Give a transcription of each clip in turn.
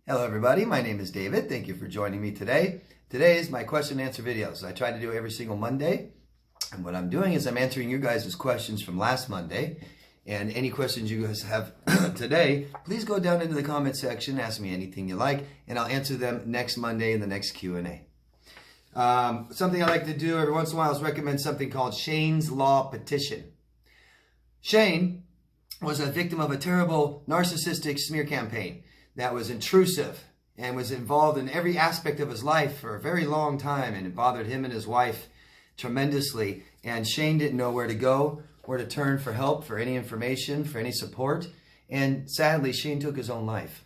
Hello everybody, my name is David. Thank you for joining me today. Today is my question and answer videos. I try to do every single Monday. And what I'm doing is I'm answering you guys' questions from last Monday. And any questions you guys have today, please go down into the comment section, ask me anything you like, and I'll answer them next Monday in the next Q&A. Something I like to do every once in a while is recommend something called Shane's Law Petition. Shane was a victim of a terrible narcissistic smear campaign that was intrusive and was involved in every aspect of his life for a very long time, and it bothered him and his wife tremendously. And Shane didn't know where to go, where to turn for help, for any information, for any support. And sadly, Shane took his own life.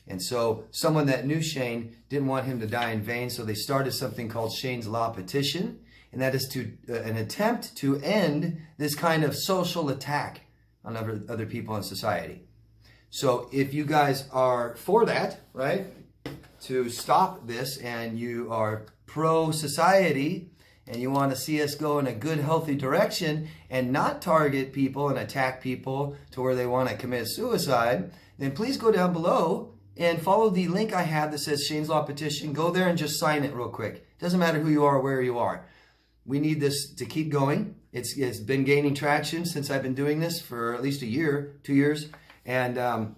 And so someone that knew Shane didn't want him to die in vain, so they started something called Shane's Law Petition, and that is an attempt to end this kind of social attack on other people in society. So if you guys are for that, right, to stop this, and you are pro-society, and you want to see us go in a good, healthy direction and not target people and attack people to where they want to commit suicide, then please go down below and follow the link I have that says Shane's Law Petition. Go there and just sign it real quick. Doesn't matter who you are or where you are. We need this to keep going. It's been gaining traction since I've been doing this for at least a year, 2 years. And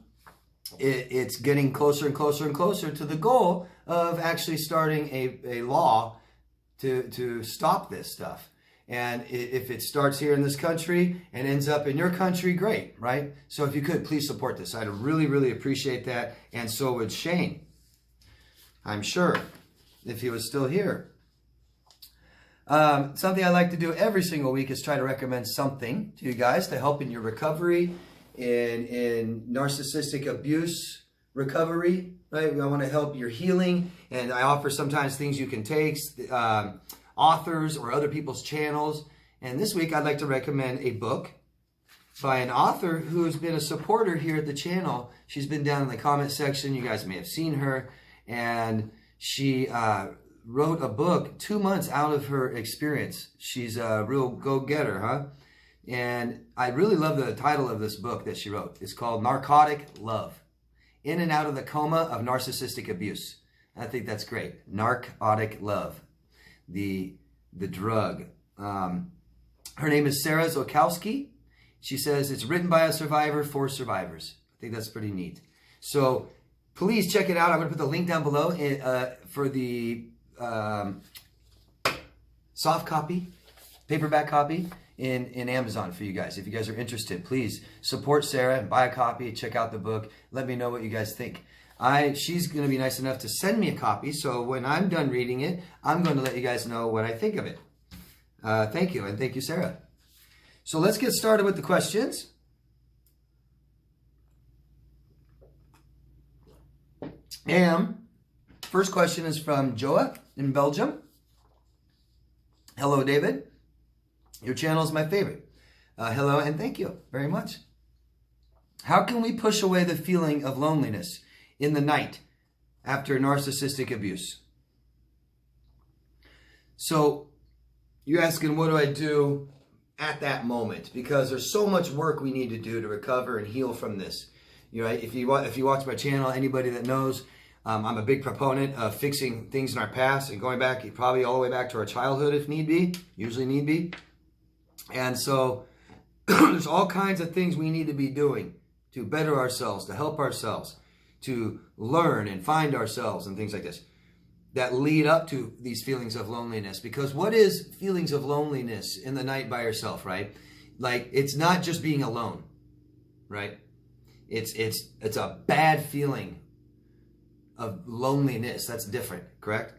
it's getting closer and closer and closer to the goal of actually starting a law to stop this stuff. And if it starts here in this country and ends up in your country, great, right? So if you could, please support this. I'd really, really appreciate that. And so would Shane, I'm sure, if he was still here. Something I like to do every single week is try to recommend something to you guys to help in your recovery, in narcissistic abuse recovery, right? I want to help your healing, and I offer sometimes things you can take, authors or other people's channels. And this week I'd like to recommend a book by an author who's been a supporter here at the channel. She's been down in the comment section. You guys may have seen her, and she wrote a book 2 months out of her experience. She's a real go-getter, huh? And I really love the title of this book that she wrote. It's called Narcotic Love: In and Out of the Coma of Narcissistic Abuse. I think that's great. Narcotic Love, the drug. Her name is Sarah Zokowski. She says it's written by a survivor for survivors. I think that's pretty neat. So please check it out. I'm going to put the link down below for the soft copy, paperback copy in Amazon for you guys. If you guys are interested, please support Sarah and buy a copy, check out the book. Let me know what you guys think. She's going to be nice enough to send me a copy, so when I'm done reading it, I'm going to let you guys know what I think of it. Thank you, and thank you, Sarah. So let's get started with the questions. And first question is from Joa in Belgium. Hello, David. Your channel is my favorite. Hello, and thank you very much. How can we push away the feeling of loneliness in the night after narcissistic abuse? So you're asking, what do I do at that moment? Because there's so much work we need to do to recover and heal from this. You know, if you watch my channel, anybody that knows, I'm a big proponent of fixing things in our past and going back, probably all the way back to our childhood if need be, usually need be. And so there's all kinds of things we need to be doing to better ourselves, to help ourselves, to learn and find ourselves and things like this that lead up to these feelings of loneliness. Because what is feelings of loneliness in the night by yourself, right? Like, it's not just being alone, right? It's a bad feeling of loneliness. That's different, correct?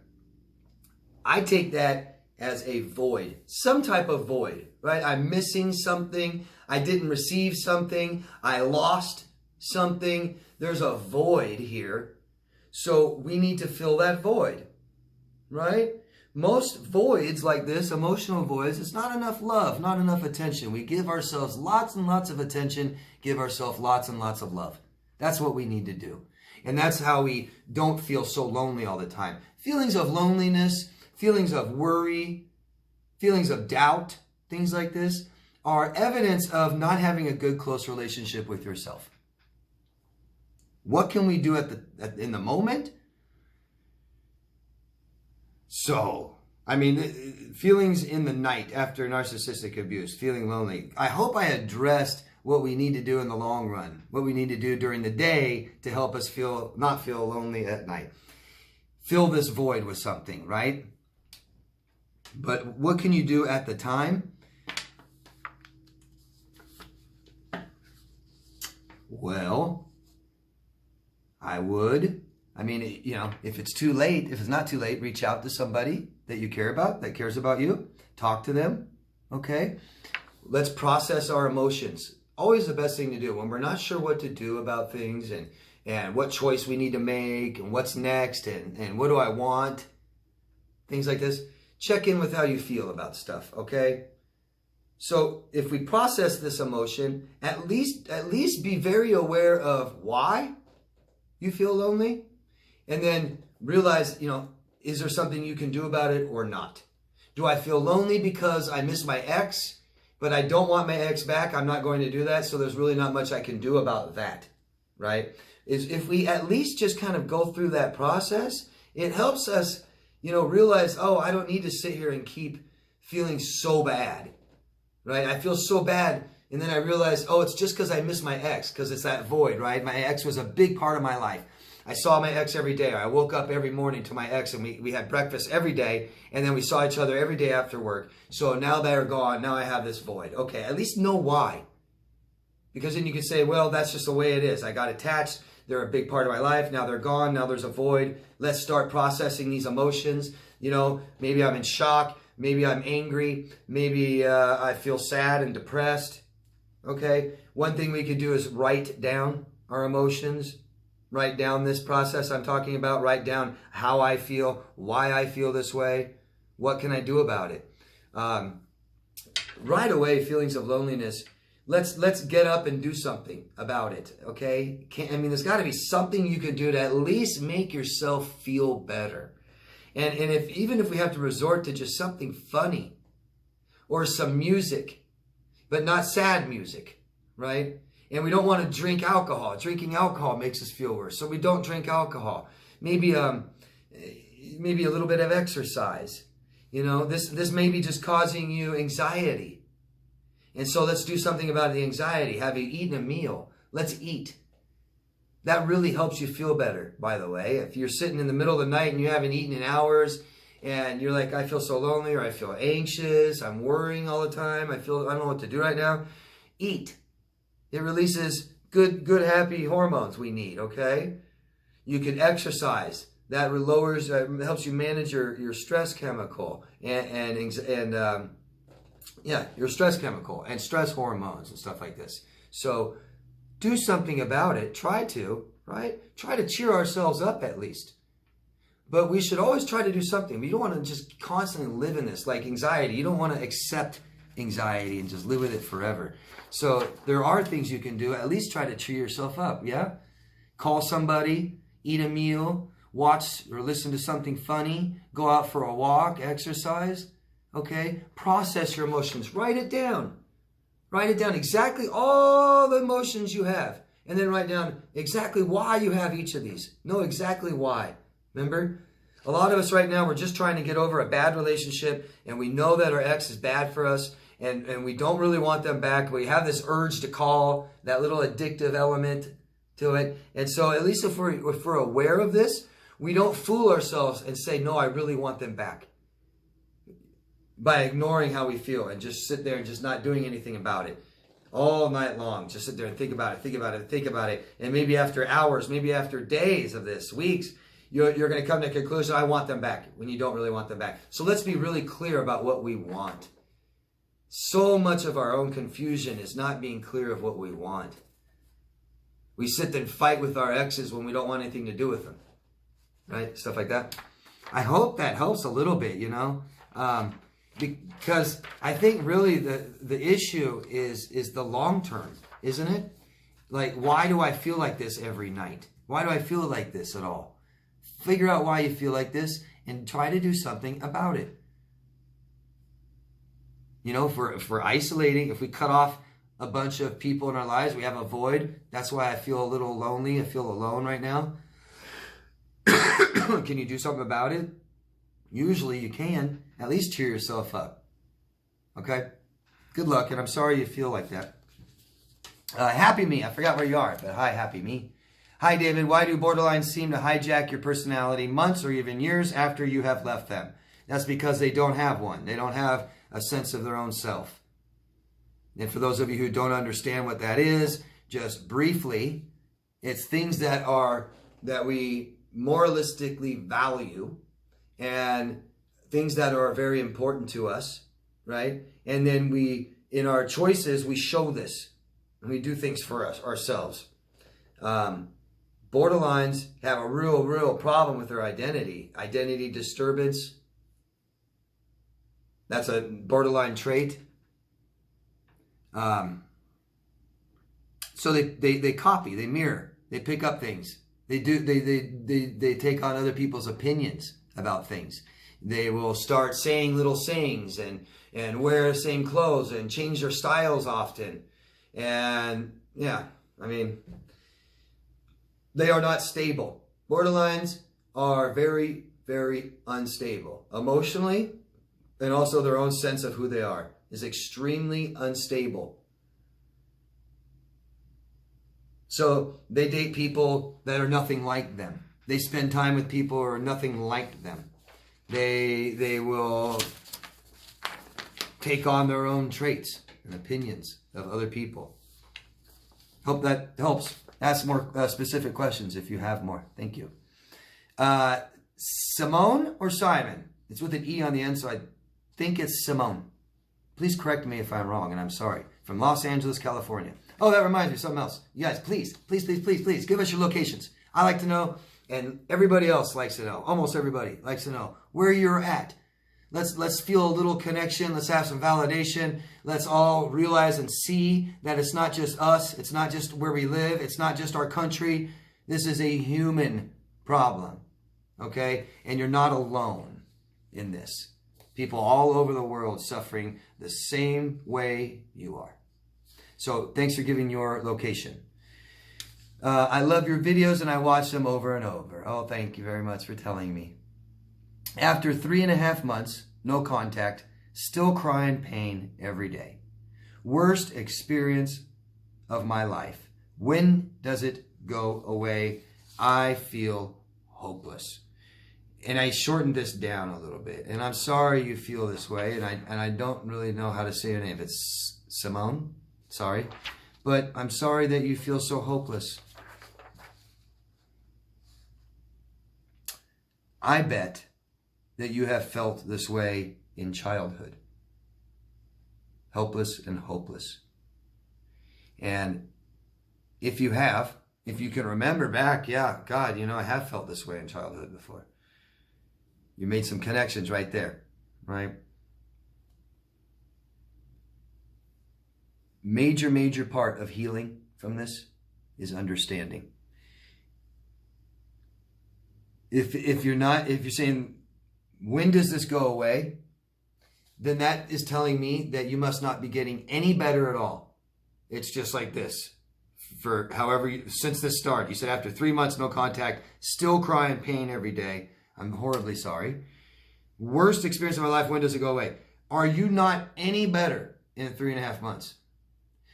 I take that as a void, some type of void, right? I'm missing something. I didn't receive something. I lost something. There's a void here. So we need to fill that void, right? Most voids like this, emotional voids, it's not enough love, not enough attention. We give ourselves lots and lots of attention, give ourselves lots and lots of love. That's what we need to do. And that's how we don't feel so lonely all the time. Feelings of loneliness, feelings of worry, feelings of doubt, things like this are evidence of not having a good, close relationship with yourself. What can we do in the moment? So, I mean, feelings in the night after narcissistic abuse, feeling lonely. I hope I addressed what we need to do in the long run, what we need to do during the day to help us not feel lonely at night. Fill this void with something, right? But what can you do at the time? Well, I mean, you know, if it's too late, if it's not too late, reach out to somebody that you care about, that cares about you. Talk to them, okay? Let's process our emotions. Always the best thing to do when we're not sure what to do about things and what choice we need to make and what's next and what do I want, things like this. Check in with how you feel about stuff, okay? So if we process this emotion, at least be very aware of why you feel lonely, and then realize, you know, is there something you can do about it or not? Do I feel lonely because I miss my ex, but I don't want my ex back? I'm not going to do that, so there's really not much I can do about that, right? If we at least just kind of go through that process, it helps us, you know, realize, oh, I don't need to sit here and keep feeling so bad, right? I feel so bad, and then I realize, oh, it's just because I miss my ex, because it's that void, right? My ex was a big part of my life. I saw my ex every day. I woke up every morning to my ex, and we had breakfast every day, and then we saw each other every day after work. So now they're gone. Now I have this void. Okay, at least know why. Because then you can say, well, that's just the way it is. I got attached. They're a big part of my life. Now they're gone. Now there's a void. Let's start processing these emotions. You know, maybe I'm in shock. Maybe I'm angry. Maybe I feel sad and depressed. Okay, one thing we could do is write down our emotions. Write down this process I'm talking about. Write down how I feel, why I feel this way. What can I do about it? Right away, feelings of loneliness. Let's get up and do something about it, okay? I mean, there's got to be something you can do to at least make yourself feel better. And even if we have to resort to just something funny or some music, but not sad music, right? And we don't want to drink alcohol. Drinking alcohol makes us feel worse, so we don't drink alcohol. Maybe a little bit of exercise. You know, this may be just causing you anxiety. And so let's do something about the anxiety. Have you eaten a meal? Let's eat. That really helps you feel better, by the way. If you're sitting in the middle of the night and you haven't eaten in hours, and you're like, I feel so lonely, or I feel anxious, I'm worrying all the time, I don't know what to do right now, eat. It releases good, happy hormones we need, okay? You can exercise. That lowers, helps you manage your stress chemical your stress chemical and stress hormones and stuff like this. So do something about it. Try to, right? Try to cheer ourselves up at least. But we should always try to do something. We don't want to just constantly live in this, like anxiety. You don't want to accept anxiety and just live with it forever. So there are things you can do. At least try to cheer yourself up, yeah? Call somebody, eat a meal, watch or listen to something funny, go out for a walk, exercise, okay? Process your emotions. Write it down. Write it down exactly all the emotions you have. And then write down exactly why you have each of these. Know exactly why. Remember? A lot of us right now, we're just trying to get over a bad relationship, and we know that our ex is bad for us, and we don't really want them back. We have this urge to call, that little addictive element to it. And so at least if we're aware of this, we don't fool ourselves and say, no, I really want them back, by ignoring how we feel and just sit there and just not doing anything about it all night long. Just sit there and think about it, think about it, think about it. And maybe after hours, maybe after days of this, weeks, you're going to come to a conclusion, I want them back, when you don't really want them back. So let's be really clear about what we want. So much of our own confusion is not being clear of what we want. We sit there and fight with our exes when we don't want anything to do with them, right? Stuff like that. I hope that helps a little bit, you know, because I think really the issue is the long term, isn't it? Like, why do I feel like this every night? Why do I feel like this at all? Figure out why you feel like this and try to do something about it. You know, if we're isolating, if we cut off a bunch of people in our lives. We have a void. That's why I feel a little lonely. I feel alone right now. Can you do something about it? Usually you can. At least cheer yourself up. Okay? Good luck, and I'm sorry you feel like that. Happy Me. I forgot where you are, but hi, Happy Me. Hi, David. Why do borderlines seem to hijack your personality months or even years after you have left them? That's because they don't have one. They don't have a sense of their own self. And for those of you who don't understand what that is, just briefly, it's things that we moralistically value and things that are very important to us, right? And then in our choices, we show this and we do things for ourselves. Borderlines have a real problem with their identity disturbance. That's a borderline trait. So they copy, they mirror, they pick up things. They take on other people's opinions about things. They will start saying little sayings and wear the same clothes and change their styles often. And yeah, I mean, they are not stable. Borderlines are very, very unstable. Emotionally, and also their own sense of who they are is extremely unstable. So they date people that are nothing like them. They spend time with people who are nothing like them. They will take on their own traits and opinions of other people. Hope that helps. Ask more specific questions if you have more. Thank you. Simone or Simon? It's with an E on the end, so I think it's Simone. Please correct me if I'm wrong, and I'm sorry. From Los Angeles, California. Oh, that reminds me of something else. You guys, please give us your locations. I like to know, and everybody else likes to know. Almost everybody likes to know where you're at. Let's feel a little connection. Let's have some validation. Let's all realize and see that it's not just us. It's not just where we live. It's not just our country. This is a human problem, okay? And you're not alone in this. People all over the world suffering the same way you are. So thanks for giving your location. I love your videos and I watch them over and over. Oh, thank you very much for telling me. After 3.5 months, no contact, still cry in pain every day. Worst experience of my life. When does it go away? I feel hopeless. And I shortened this down a little bit. And I'm sorry you feel this way. And I don't really know how to say your name. It's Simone. Sorry. But I'm sorry that you feel so hopeless. I bet that you have felt this way in childhood. Helpless and hopeless. And if you have, if you can remember back, yeah, God, you know, I have felt this way in childhood before. You made some connections right there, right? Major part of healing from this is understanding. If you're saying, when does this go away? Then that is telling me that you must not be getting any better at all. It's just like this. For since this start, you said after 3 months, no contact, still cry in pain every day. I'm horribly sorry. Worst experience of my life, when does it go away? Are you not any better in 3.5 months?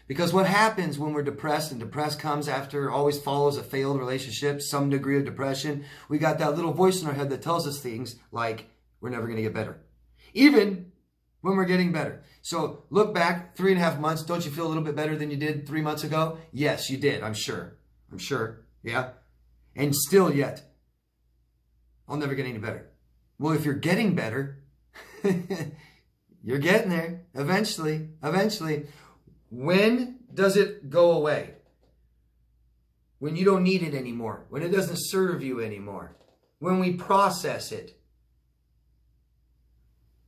Because what happens when we're depressed, and depressed comes after, always follows a failed relationship, some degree of depression, we got that little voice in our head that tells us things like, we're never going to get better. Even when we're getting better. So look back, 3.5 months, don't you feel a little bit better than you did 3 months ago? Yes, you did, I'm sure. Yeah? And still yet, I'll never get any better. Well, if you're getting better, you're getting there eventually. When does it go away? When you don't need it anymore. When it doesn't serve you anymore. When we process it.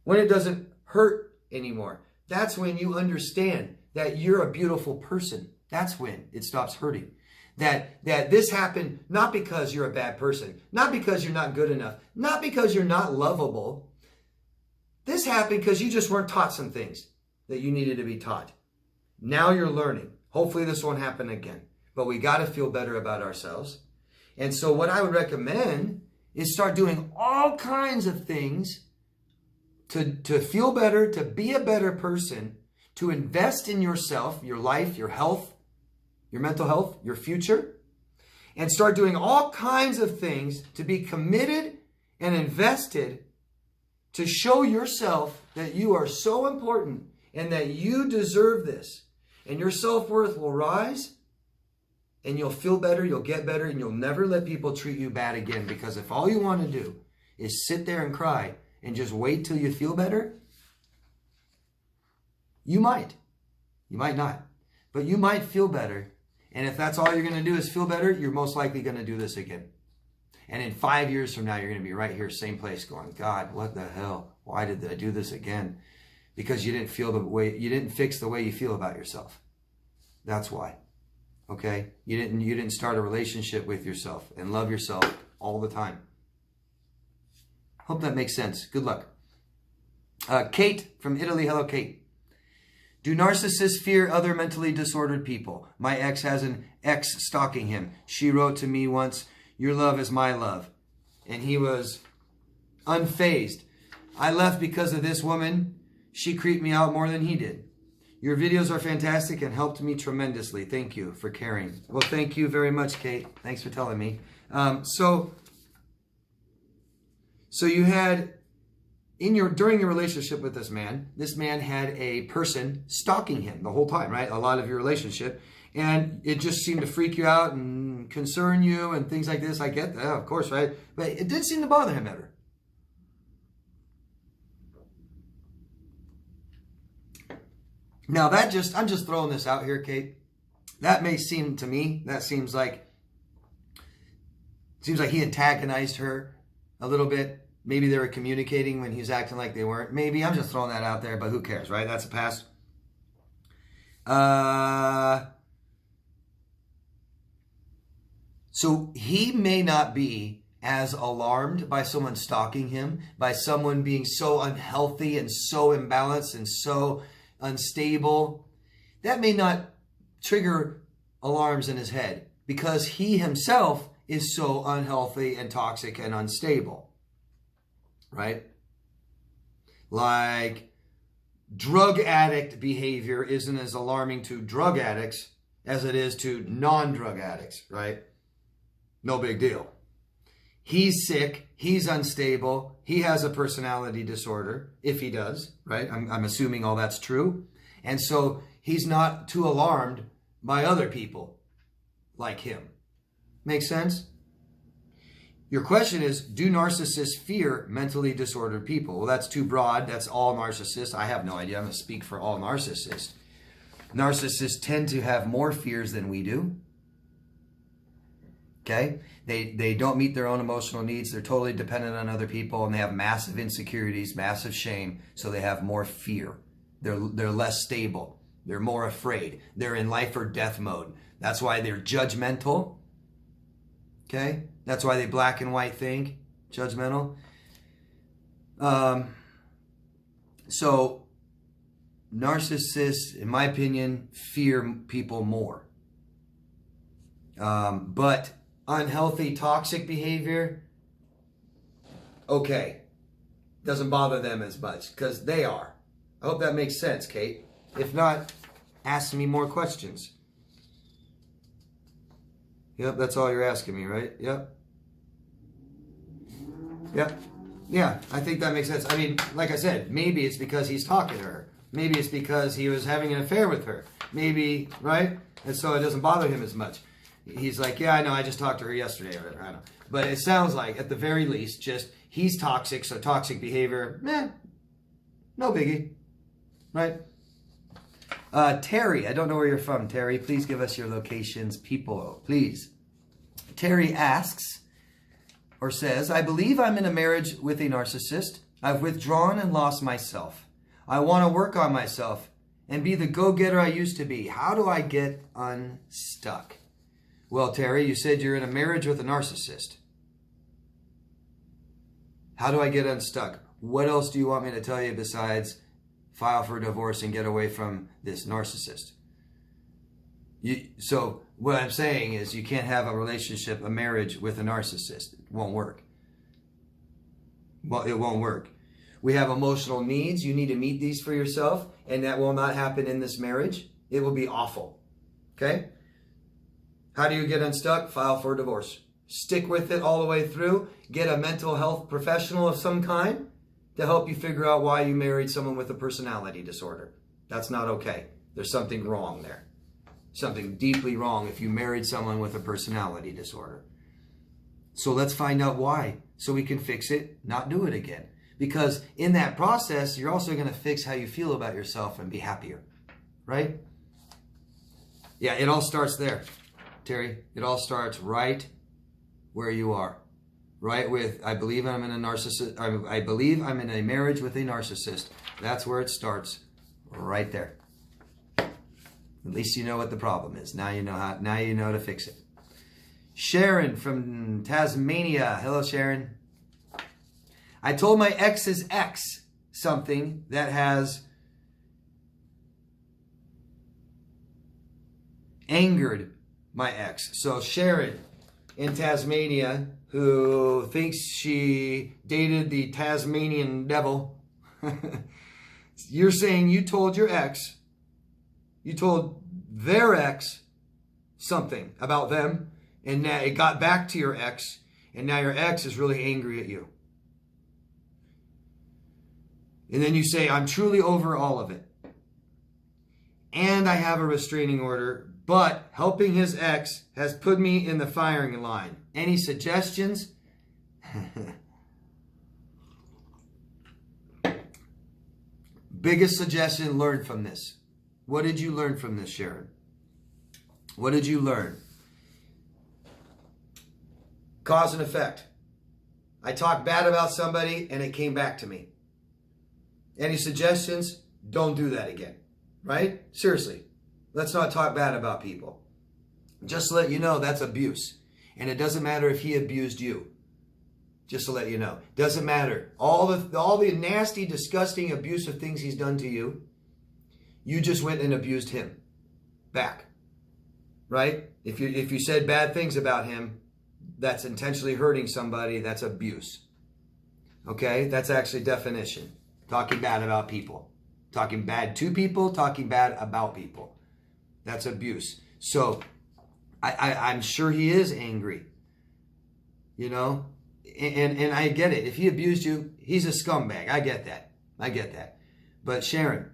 When it doesn't hurt anymore. That's when you understand that you're a beautiful person. That's when it stops hurting. That this happened not because you're a bad person. Not because you're not good enough. Not because you're not lovable. This happened because you just weren't taught some things that you needed to be taught. Now you're learning. Hopefully this won't happen again. But we got to feel better about ourselves. And so what I would recommend is start doing all kinds of things to feel better, to be a better person, to invest in yourself, your life, your health, your mental health, your future, and start doing all kinds of things to be committed and invested to show yourself that you are so important and that you deserve this. And your self-worth will rise, and you'll feel better, you'll get better, and you'll never let people treat you bad again. Because if all you want to do is sit there and cry and just wait till you feel better, you might. You might not. But you might feel better. And if that's all you're going to do is feel better, you're most likely going to do this again. And in 5 years from now, you're going to be right here, same place, going, God, what the hell? Why did I do this again? Because you didn't fix the way you feel about yourself. That's why. Okay? You didn't start a relationship with yourself and love yourself all the time. Hope that makes sense. Good luck. Kate from Italy. Hello, Kate. Do narcissists fear other mentally disordered people? My ex has an ex stalking him. She wrote to me once, your love is my love. And he was unfazed. I left because of this woman. She creeped me out more than he did. Your videos are fantastic and helped me tremendously. Thank you for caring. Well, thank you very much, Kate. Thanks for telling me. So you had, during your relationship with this man had a person stalking him the whole time, right? A lot of your relationship. And it just seemed to freak you out and concern you and things like this. I get that, of course, right? But it did seem to bother him ever. Now I'm just throwing this out here, Kate. That may seem to me, that seems like he antagonized her a little bit. Maybe they were communicating when he was acting like they weren't. Maybe, I'm just throwing that out there, but who cares, right? That's a past. So he may not be as alarmed by someone stalking him, by someone being so unhealthy and so imbalanced and so unstable. That may not trigger alarms in his head because he himself is so unhealthy and toxic and unstable. Right? Like drug addict behavior isn't as alarming to drug addicts as it is to non-drug addicts, right? No big deal. He's sick. He's unstable. He has a personality disorder, if he does, right? I'm assuming all that's true. And so he's not too alarmed by other people like him. Make sense? Your question is, do narcissists fear mentally disordered people? Well, that's too broad. That's all narcissists. I have no idea. I'm going to speak for all narcissists. Narcissists tend to have more fears than we do. Okay? They don't meet their own emotional needs. They're totally dependent on other people, and they have massive insecurities, massive shame, so they have more fear. They're less stable. They're more afraid. They're in life or death mode. That's why they're judgmental. Okay? That's why they black and white think. Judgmental. So narcissists, in my opinion, fear people more. But unhealthy, toxic behavior, okay, doesn't bother them as much because they are. I hope that makes sense, Kate. If not, ask me more questions. Yep, that's all you're asking me, right? Yep. Yep. Yeah, I think that makes sense. I mean, like I said, maybe it's because he's talking to her. Maybe it's because he was having an affair with her. Maybe, right? And so it doesn't bother him as much. He's like, yeah, I know, I just talked to her yesterday or whatever. I don't know. But it sounds like, at the very least, just he's toxic, so toxic behavior, no biggie. Right? Terry, I don't know where you're from, Terry. Please give us your locations, people, please. Terry asks, or says, I believe I'm in a marriage with a narcissist. I've withdrawn and lost myself. I want to work on myself and be the go-getter I used to be. How do I get unstuck? Well, Terry, you said you're in a marriage with a narcissist. How do I get unstuck? What else do you want me to tell you besides file for divorce and get away from this narcissist? So what I'm saying is you can't have a relationship, a marriage with a narcissist. It won't work. Well, it won't work. We have emotional needs. You need to meet these for yourself, and that will not happen in this marriage. It will be awful. Okay? How do you get unstuck? File for divorce. Stick with it all the way through. Get a mental health professional of some kind to help you figure out why you married someone with a personality disorder. That's not okay. There's something wrong there. Something deeply wrong if you married someone with a personality disorder. So let's find out why, so we can fix it, not do it again. Because in that process, you're also going to fix how you feel about yourself and be happier. Right? Yeah, it all starts there, Terry. It all starts right where you are. Right with, I believe I'm in a narcissist. I believe I'm in a marriage with a narcissist. That's where it starts. Right there. At least you know what the problem is. Now you know how. Now you know to fix it. Sharon from Tasmania. Hello, Sharon. I told my ex's ex something that has angered my ex. So Sharon in Tasmania, who thinks she dated the Tasmanian devil. You're saying you told your ex, you told their ex something about them, and now it got back to your ex, and now your ex is really angry at you. And then you say, I'm truly over all of it. And I have a restraining order, but helping his ex has put me in the firing line. Any suggestions? Biggest suggestion, learn from this. What did you learn from this, Sharon? What did you learn? Cause and effect. I talked bad about somebody and it came back to me. Any suggestions? Don't do that again. Right? Seriously. Let's not talk bad about people. Just to let you know, that's abuse. And it doesn't matter if he abused you. Just to let you know. Doesn't matter. All the nasty, disgusting, abusive things he's done to you, you just went and abused him back. Right? If you said bad things about him, that's intentionally hurting somebody, that's abuse. Okay? That's actually definition. Talking bad about people. Talking bad to people, talking bad about people. That's abuse. So, I'm sure he is angry. You know? And I get it. If he abused you, he's a scumbag. I get that. I get that. But Sharon,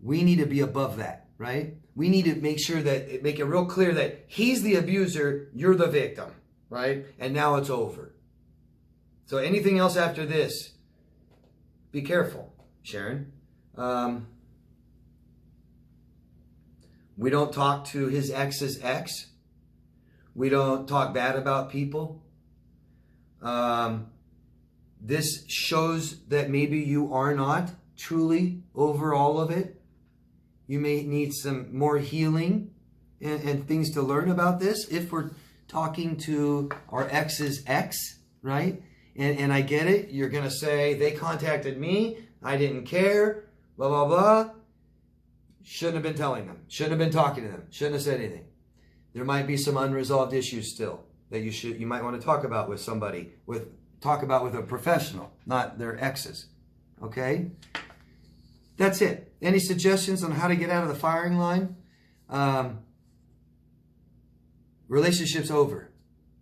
we need to be above that, right? We need to make it real clear that he's the abuser, you're the victim, right? And now it's over. So anything else after this, be careful, Sharon. We don't talk to his ex's ex. We don't talk bad about people. This shows that maybe you are not truly over all of it. You may need some more healing and things to learn about this. If we're talking to our ex's ex, right? And I get it. You're going to say, they contacted me. I didn't care. Blah, blah, blah. Shouldn't have been telling them. Shouldn't have been talking to them. Shouldn't have said anything. There might be some unresolved issues still that you might want to talk about with somebody, talk about with a professional, not their exes. Okay? That's it. Any suggestions on how to get out of the firing line? Relationship's over.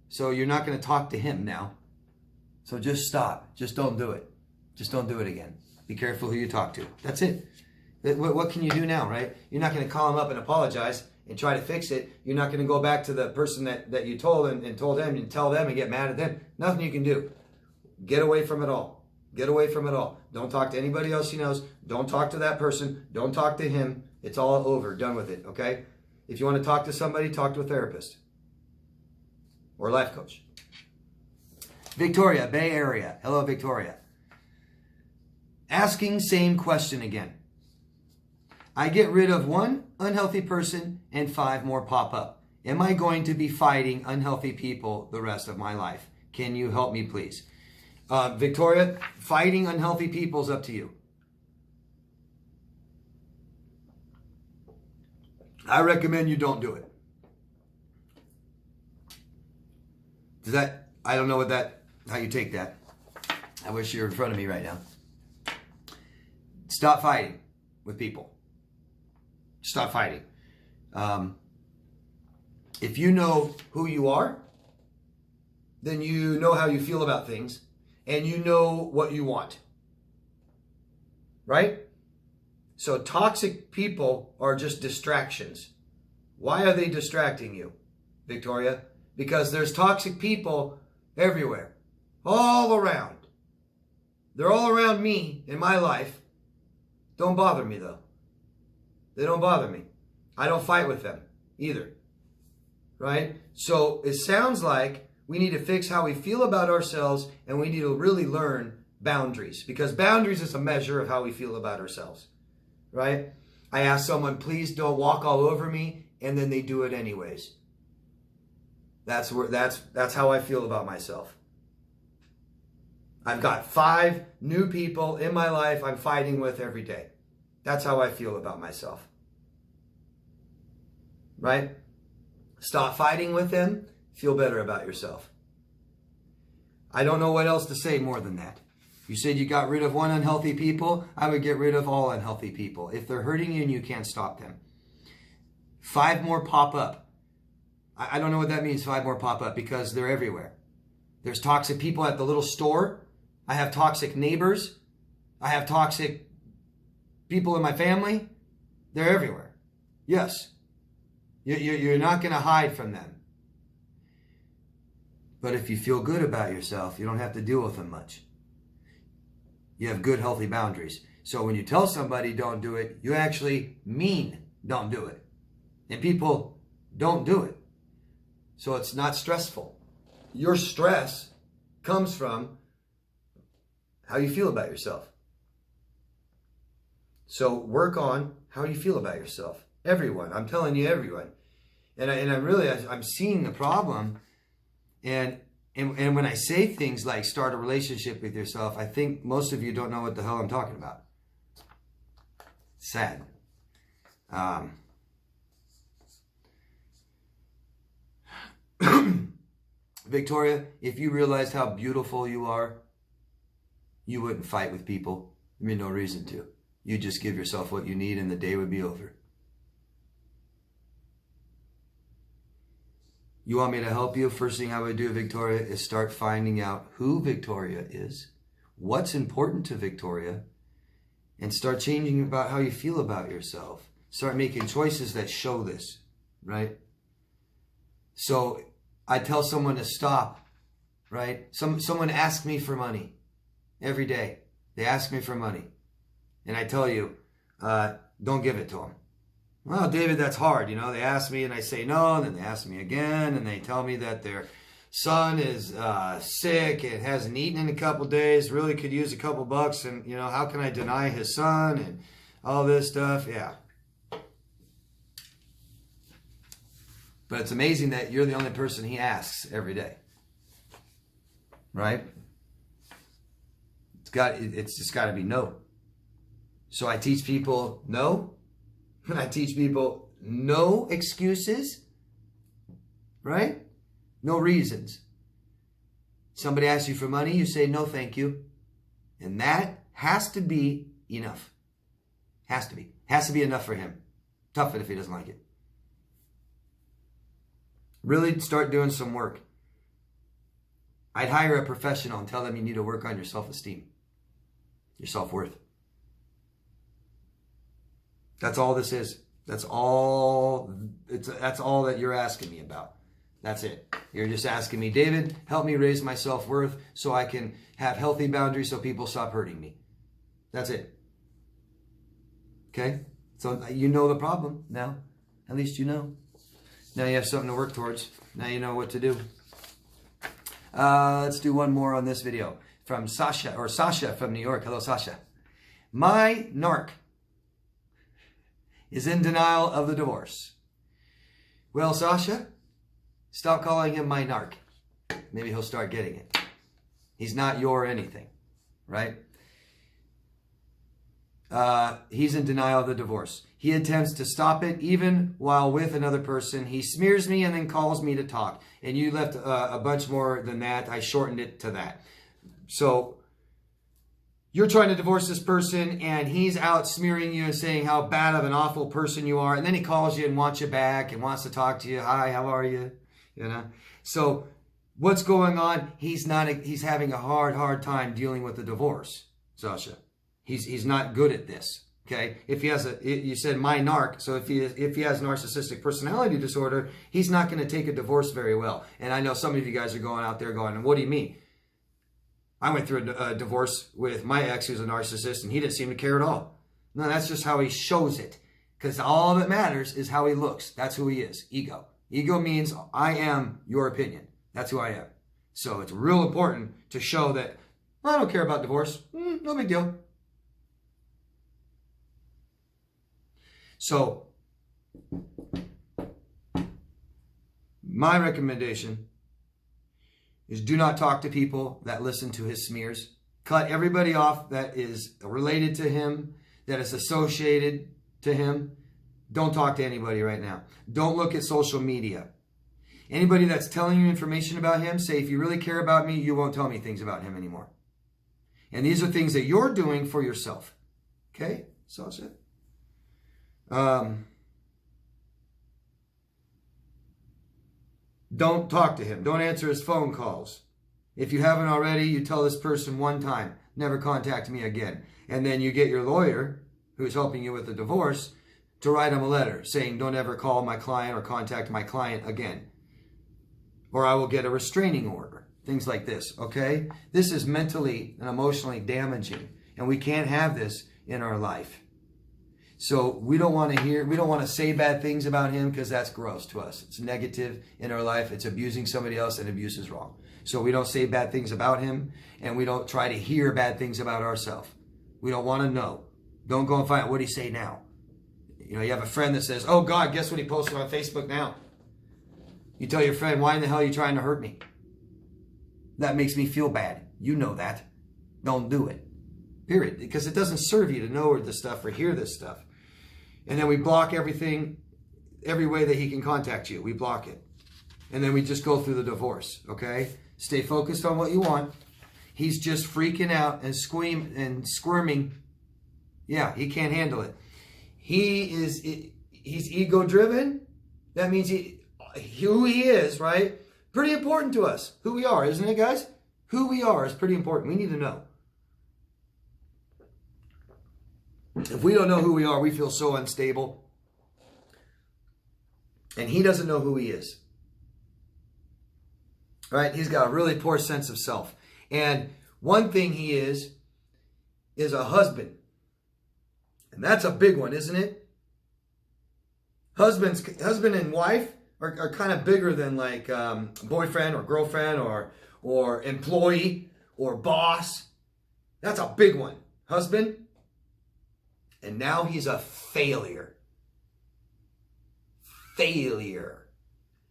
So you're not going to talk to him now. So just stop. Just don't do it. Just don't do it again. Be careful who you talk to. That's it. What can you do now, right? You're not going to call him up and apologize and try to fix it. You're not going to go back to the person that you told and told them and tell them and get mad at them. Nothing you can do. Get away from it all. Get away from it all. Don't talk to anybody else he knows. Don't talk to that person. Don't talk to him. It's all over. Done with it, okay? If you want to talk to somebody, talk to a therapist or a life coach. Victoria, Bay Area. Hello, Victoria. Asking same question again. I get rid of one unhealthy person and 5 more pop up. Am I going to be fighting unhealthy people the rest of my life? Can you help me, please? Victoria, fighting unhealthy people is up to you. I recommend you don't do it. I don't know how you take that. I wish you were in front of me right now. Stop fighting with people. Stop fighting. If you know who you are, then you know how you feel about things, and you know what you want. Right? So toxic people are just distractions. Why are they distracting you, Victoria? Because there's toxic people everywhere, all around. They're all around me in my life. Don't bother me, though. They don't bother me. I don't fight with them either. Right? So it sounds like we need to fix how we feel about ourselves, and we need to really learn boundaries, because boundaries is a measure of how we feel about ourselves. Right? I ask someone, please don't walk all over me, and then they do it anyways. That's how I feel about myself. I've got 5 new people in my life I'm fighting with every day. That's how I feel about myself. Right? Stop fighting with them. Feel better about yourself. I don't know what else to say more than that. You said you got rid of 1 unhealthy people. I would get rid of all unhealthy people. If they're hurting you and you can't stop them. 5 more pop up. I don't know what that means, 5 more pop up, because they're everywhere. There's toxic people at the little store. I have toxic neighbors. I have toxic people in my family. They're everywhere. Yes. You're not going to hide from them. But if you feel good about yourself, you don't have to deal with them much. You have good, healthy boundaries. So when you tell somebody don't do it, you actually mean don't do it. And people don't do it. So it's not stressful. Your stress comes from how you feel about yourself. So work on how you feel about yourself. Everyone. I'm telling you, everyone. And I'm seeing the problem. And when I say things like start a relationship with yourself, I think most of you don't know what the hell I'm talking about. Sad. Victoria, if you realized how beautiful you are, you wouldn't fight with people. There'd be no reason to. You'd just give yourself what you need and the day would be over. You want me to help you? First thing I would do, Victoria, is start finding out who Victoria is, what's important to Victoria, and start changing about how you feel about yourself. Start making choices that show this, right? So I tell someone to stop, right? Someone asks me for money every day. They ask me for money. And I tell you, don't give it to them. Well, David, that's hard. You know, they ask me and I say no, and then they ask me again, and they tell me that their son is sick and hasn't eaten in a couple days, really could use a couple bucks, and, you know, how can I deny his son and all this stuff? Yeah. But it's amazing that you're the only person he asks every day. Right? It's just got to be no. So I teach people no. And I teach people no excuses. Right? No reasons. Somebody asks you for money, you say no, thank you. And that has to be enough. Has to be. Has to be enough for him. Tough it if he doesn't like it. Really start doing some work. I'd hire a professional and tell them you need to work on your self-esteem, your self-worth. That's all this is. That's all that you're asking me about. That's it. You're just asking me, David, help me raise my self-worth so I can have healthy boundaries so people stop hurting me. That's it. Okay? So you know the problem now. At least you know. Now you have something to work towards. Now you know what to do. Let's do one more on this video. From Sasha from New York. Hello, Sasha. My narc is in denial of the divorce. Well, Sasha, stop calling him my narc. Maybe he'll start getting it. He's not your anything, right? he's in denial of the divorce. He attempts to stop it even while with another person. He smears me and then calls me to talk. And you left a bunch more than that. I shortened it to that. So you're trying to divorce this person and he's out smearing you and saying how bad of an awful person you are. And then he calls you and wants you back and wants to talk to you. Hi, how are you? You know? So what's going on? He's having a hard time dealing with the divorce, Sasha. He's not good at this. Okay, if he has you said my narc, so if he has narcissistic personality disorder, he's not going to take a divorce very well. And I know some of you guys are going out there going, what do you mean? I went through a divorce with my ex who's a narcissist and he didn't seem to care at all. No, that's just how he shows it. Because all that matters is how he looks. That's who he is. Ego. Ego means I am your opinion. That's who I am. So it's real important to show that, well, I don't care about divorce. No big deal. So, my recommendation is do not talk to people that listen to his smears. Cut everybody off that is related to him, that is associated to him. Don't talk to anybody right now. Don't look at social media. Anybody that's telling you information about him, say, if you really care about me, you won't tell me things about him anymore. And these are things that you're doing for yourself. Okay? So that's it. Don't talk to him. Don't answer his phone calls. If you haven't already, you tell this person one time, never contact me again. And then you get your lawyer, who's helping you with the divorce, to write him a letter saying, don't ever call my client or contact my client again. Or I will get a restraining order. Things like this, okay? This is mentally and emotionally damaging. And we can't have this in our life. So we don't want to say bad things about him because that's gross to us. It's negative in our life. It's abusing somebody else, and abuse is wrong. So we don't say bad things about him, and we don't try to hear bad things about ourselves. We don't want to know. Don't go and find out what he say now. You know, you have a friend that says, oh God, guess what he posted on Facebook now? You tell your friend, why in the hell are you trying to hurt me? That makes me feel bad. You know that. Don't do it. Period. Because it doesn't serve you to know this stuff or hear this stuff. And then we block everything, every way that he can contact you. We block it. And then we just go through the divorce, okay? Stay focused on what you want. He's just freaking out and squirming. Yeah, he can't handle it. He's ego-driven. That means who he is, right? Pretty important to us. Who we are, isn't it, guys? Who we are is pretty important. We need to know. If we don't know who we are, we feel so unstable. And he doesn't know who he is. Right? He's got a really poor sense of self. And one thing he is a husband. And that's a big one, isn't it? Husband and wife are kind of bigger than like boyfriend or girlfriend or employee or boss. That's a big one. Husband. And now he's a failure. Failure.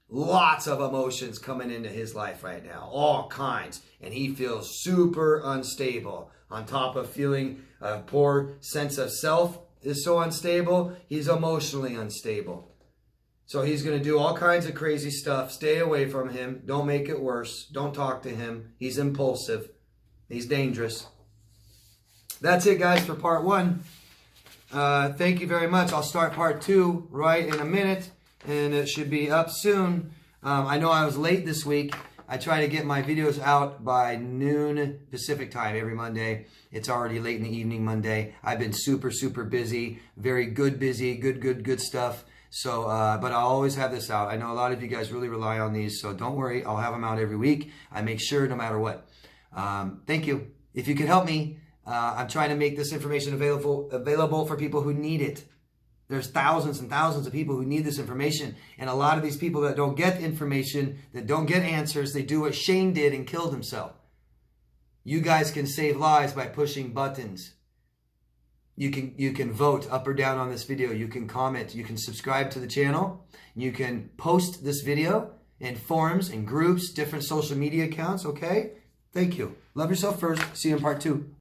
Lots of emotions coming into his life right now. All kinds. And he feels super unstable. On top of feeling a poor sense of self is so unstable, he's emotionally unstable. So he's going to do all kinds of crazy stuff. Stay away from him. Don't make it worse. Don't talk to him. He's impulsive. He's dangerous. That's it, guys, for part 1. Thank you very much. I'll start part 2 right in a minute, and it should be up soon. I know I was late this week. I try to get my videos out by noon Pacific time every Monday. It's already late in the evening Monday. I've been super, super busy. Very good busy. Good stuff. So, but I'll always have this out. I know a lot of you guys really rely on these, so don't worry. I'll have them out every week. I make sure no matter what. Thank you. If you could help me, I'm trying to make this information available for people who need it. There's thousands and thousands of people who need this information. And a lot of these people that don't get information, that don't get answers, they do what Shane did and killed himself. You guys can save lives by pushing buttons. You can vote up or down on this video. You can comment. You can subscribe to the channel. You can post this video in forums and groups, different social media accounts, okay? Thank you. Love yourself first. See you in part 2.